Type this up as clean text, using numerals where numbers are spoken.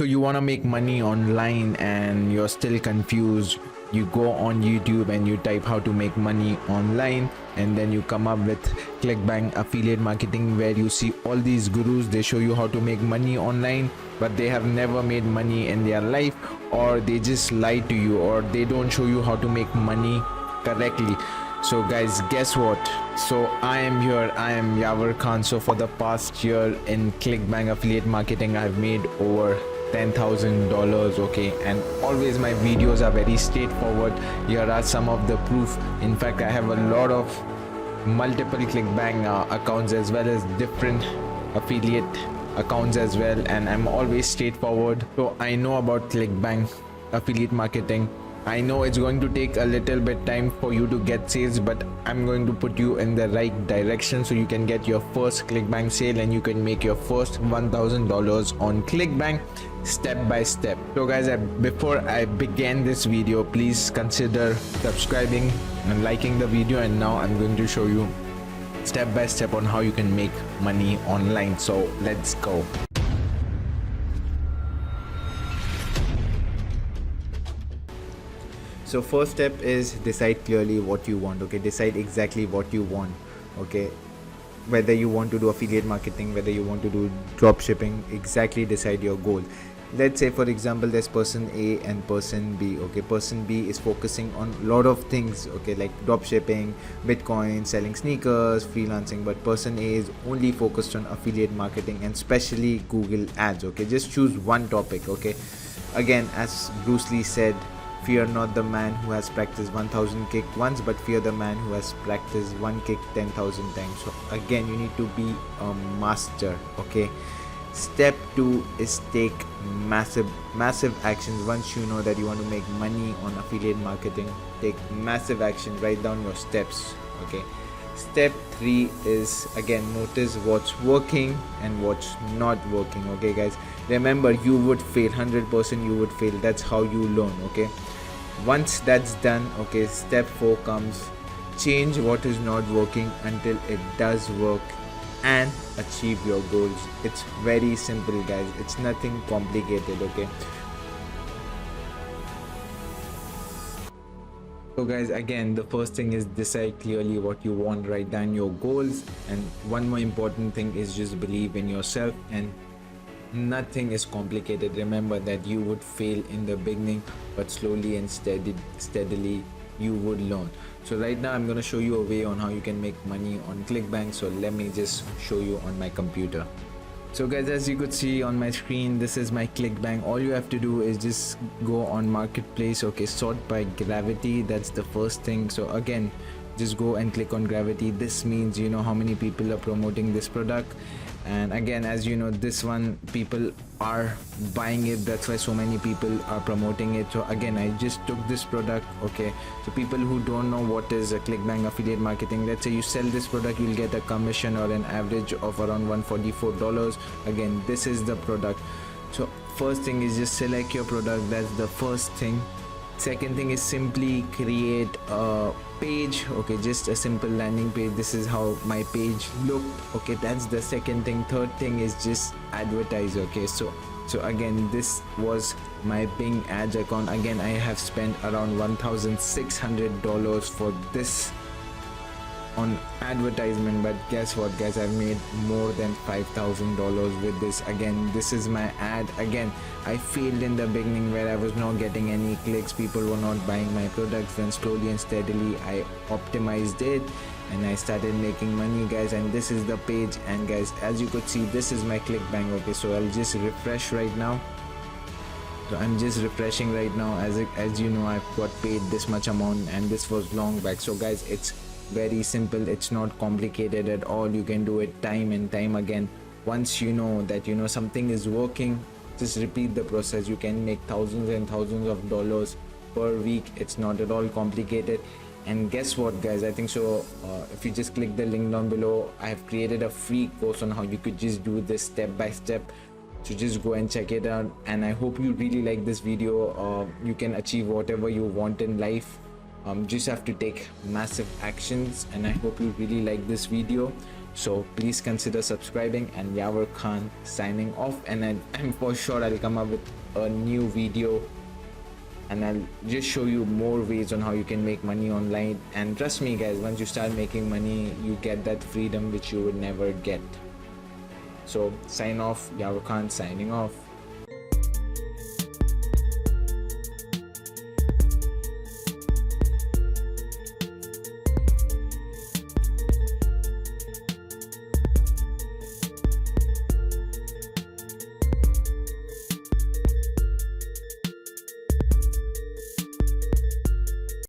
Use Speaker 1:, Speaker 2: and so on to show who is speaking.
Speaker 1: So you want to make money online and you're still confused. You go on YouTube and you type how to make money online, and then you come up with Clickbank affiliate marketing, where you see all these gurus. They show you how to make money online, but they have never made money in their life, or they just lie to you, or they don't show you how to make money correctly. So guys, guess what? So I am here, I am Yavar Khan. So for the past year in Clickbank affiliate marketing, I've made over $10,000. Okay, and always my videos are very straightforward. Here are some of the proof. In fact, I have a lot of multiple Clickbank accounts, as well as different affiliate accounts as well, and I'm always straightforward. So I know about Clickbank affiliate marketing. I know it's going to take a little bit time for you to get sales, but I'm going to put you in the right direction so you can get your first Clickbank sale and you can make your first $1,000 on Clickbank step by step. So guys, before I begin this video, please consider subscribing and liking the video, and now I'm going to show you step by step on how you can make money online. So let's go. So first step is decide clearly what you want. Okay, decide exactly what you want. Okay, whether you want to do affiliate marketing, whether you want to do drop shipping, exactly decide your goal. Let's say for example there's person A and person B. Okay, person B is focusing on a lot of things, okay, like drop shipping, Bitcoin, selling sneakers, freelancing, but person A is only focused on affiliate marketing and especially Google ads. Okay, just choose one topic. Okay, again, as Bruce Lee said, fear not the man who has practiced 1000 kick once, but fear the man who has practiced one kick 10,000 times. So again, you need to be a master. Okay, step 2 is take massive actions. Once you know that you want to make money on affiliate marketing, take massive action. Write down your steps. Okay, step 3 is again notice what's working and what's not working. Okay guys, remember, you would fail, 100% you would fail. That's how you learn. Okay, once that's done, okay, step 4 comes, change what is not working until it does work and achieve your goals. It's very simple guys, it's nothing complicated. Okay, so guys, again, the first thing is decide clearly what you want, write down your goals, and one more important thing is just believe in yourself, and nothing is complicated. Remember that you would fail in the beginning, but slowly and steadily you would learn. So right now I'm going to show you a way on how you can make money on Clickbank. So let me just show you on my computer. So guys, as you could see on my screen, this is my Clickbank. All you have to do is just go on marketplace. Okay, sort by gravity, that's the first thing. So again, just go and click on gravity. This means you know how many people are promoting this product, and again, as you know, this one people are buying it, that's why so many people are promoting it. So again, I just took this product. Okay, so people who don't know what is a Clickbank affiliate marketing, let's say you sell this product, you'll get a commission or an average of around $144. Again, this is the product. So first thing is just select your product, that's the first thing. Second thing is simply create a page. Okay, just a simple landing page. This is how my page looked. Okay, that's the second thing. Third thing is just advertise. Okay, so again, this was my Bing ads account. Again, I have spent around $1,600 for this on advertisement, but guess what guys, I've made more than $5,000 with this. Again, this is my ad. Again, I failed in the beginning where I was not getting any clicks, people were not buying my products. Then slowly and steadily I optimized it and I started making money guys. And this is the page, and guys, as you could see, this is my Clickbank. Okay, so I'll just refresh right now. So I'm just refreshing right now. As you know, I've got paid this much amount, and this was long back. So guys, it's very simple, it's not complicated at all. You can do it time and time again. Once you know that you know something is working, just repeat the process. You can make thousands and thousands of dollars per week. It's not at all complicated. And guess what guys, I think so if you just click the link down below, I have created a free course on how you could just do this step by step. So just go and check it out, and I hope you really like this video. You can achieve whatever you want in life. Just have to take massive actions, and I hope you really like this video. So please consider subscribing, and Yavar Khan signing off, and I'm for sure I'll come up with a new video and I'll just show you more ways on how you can make money online. And trust me guys, once you start making money, you get that freedom which you would never get. So sign off, Yavar Khan signing off.